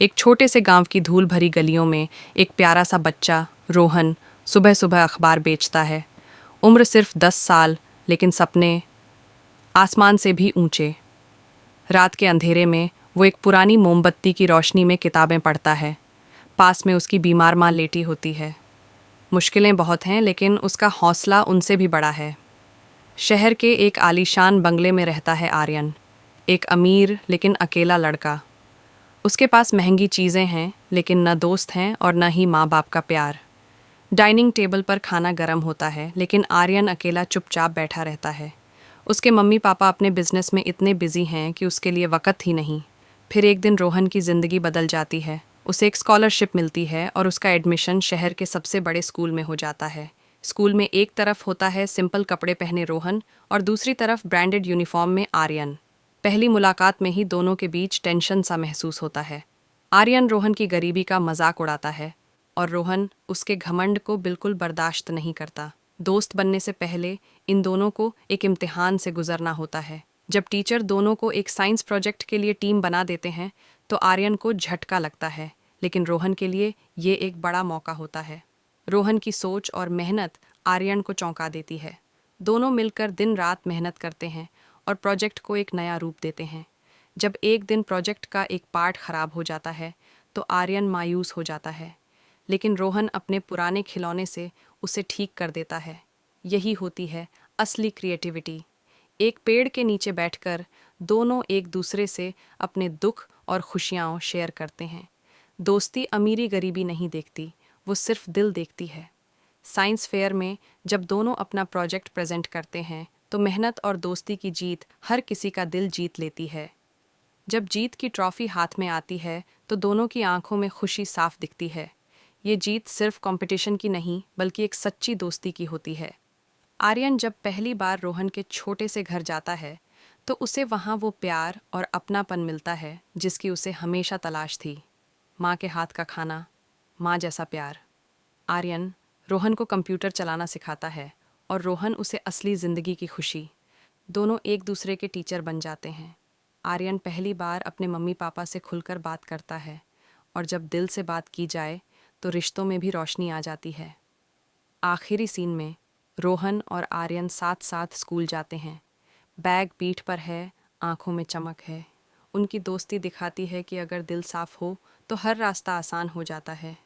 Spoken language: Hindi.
एक छोटे से गांव की धूल भरी गलियों में एक प्यारा सा बच्चा रोहन सुबह सुबह अखबार बेचता है। उम्र सिर्फ 10 साल, लेकिन सपने आसमान से भी ऊंचे। रात के अंधेरे में वो एक पुरानी मोमबत्ती की रोशनी में किताबें पढ़ता है। पास में उसकी बीमार माँ लेटी होती है। मुश्किलें बहुत हैं, लेकिन उसका हौसला उनसे भी बड़ा है। शहर के एक आलीशान बंगले में रहता है आर्यन, एक अमीर लेकिन अकेला लड़का। उसके पास महंगी चीज़ें हैं, लेकिन न दोस्त हैं और न ही माँ बाप का प्यार। डाइनिंग टेबल पर खाना गर्म होता है, लेकिन आर्यन अकेला चुपचाप बैठा रहता है। उसके मम्मी पापा अपने बिजनेस में इतने बिजी हैं कि उसके लिए वक़्त ही नहीं। फिर एक दिन रोहन की ज़िंदगी बदल जाती है। उसे एक स्कॉलरशिप मिलती है और उसका एडमिशन शहर के सबसे बड़े स्कूल में हो जाता है। स्कूल में एक तरफ होता है सिंपल कपड़े पहने रोहन और दूसरी तरफ ब्रांडेड यूनिफॉर्म में आर्यन। पहली मुलाकात में ही दोनों के बीच टेंशन सा महसूस होता है। आर्यन रोहन की गरीबी का मजाक उड़ाता है और रोहन उसके घमंड को बिल्कुल बर्दाश्त नहीं करता। दोस्त बनने से पहले इन दोनों को एक इम्तिहान से गुजरना होता है। जब टीचर दोनों को एक साइंस प्रोजेक्ट के लिए टीम बना देते हैं तो आर्यन को झटका लगता है, लेकिन रोहन के लिए ये एक बड़ा मौका होता है। रोहन की सोच और मेहनत आर्यन को चौंका देती है। दोनों मिलकर दिन रात मेहनत करते हैं और प्रोजेक्ट को एक नया रूप देते हैं। जब एक दिन प्रोजेक्ट का एक पार्ट खराब हो जाता है तो आर्यन मायूस हो जाता है, लेकिन रोहन अपने पुराने खिलौने से उसे ठीक कर देता है। यही होती है असली क्रिएटिविटी। एक पेड़ के नीचे बैठकर दोनों एक दूसरे से अपने दुख और खुशियाँ शेयर करते हैं। दोस्ती अमीरी गरीबी नहीं देखती, वो सिर्फ दिल देखती है। साइंस फेयर में जब दोनों अपना प्रोजेक्ट प्रेजेंट करते हैं तो मेहनत और दोस्ती की जीत हर किसी का दिल जीत लेती है। जब जीत की ट्रॉफी हाथ में आती है तो दोनों की आंखों में खुशी साफ दिखती है। ये जीत सिर्फ कंपटीशन की नहीं, बल्कि एक सच्ची दोस्ती की होती है। आर्यन जब पहली बार रोहन के छोटे से घर जाता है तो उसे वहाँ वो प्यार और अपनापन मिलता है जिसकी उसे हमेशा तलाश थी। माँ के हाथ का खाना, माँ जैसा प्यार। आर्यन रोहन को कंप्यूटर चलाना सिखाता है और रोहन उसे असली ज़िंदगी की खुशी। दोनों एक दूसरे के टीचर बन जाते हैं। आर्यन पहली बार अपने मम्मी पापा से खुलकर बात करता है और जब दिल से बात की जाए तो रिश्तों में भी रोशनी आ जाती है। आखिरी सीन में रोहन और आर्यन साथ साथ स्कूल जाते हैं। बैग पीठ पर है, आंखों में चमक है। उनकी दोस्ती दिखाती है कि अगर दिल साफ हो तो हर रास्ता आसान हो जाता है।